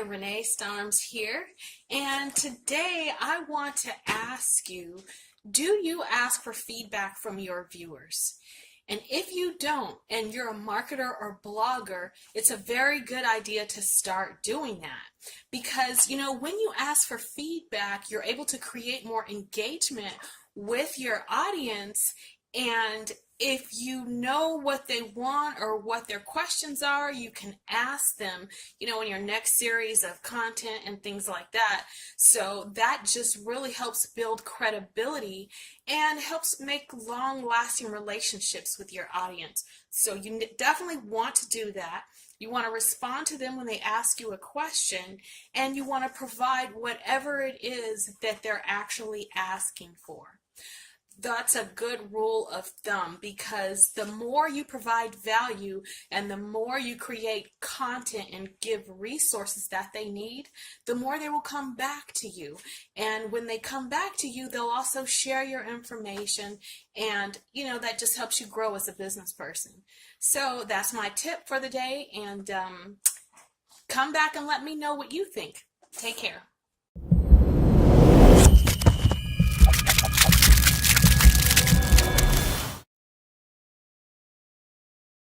Renee, Starms here, and today I want to ask you, do you ask for feedback from your viewers? And if you don't, and you're a marketer or blogger, it's a very good idea to start doing that. Because, when you ask for feedback, you're able to create more engagement with your audience. And if you know what they want or what their questions are, you can ask them, in your next series of content and things like that. So that just really helps build credibility and helps make long-lasting relationships with your audience. So you definitely want to do that. You want to respond to them when they ask you a question, and you want to provide whatever it is that they're actually asking for. That's a good rule of thumb, because the more you provide value and the more you create content and give resources that they need, the more they will come back to you. And when they come back to you, they'll also share your information, and that just helps you grow as a business person. So that's my tip for the day, and come back and let me know what you think. Take care.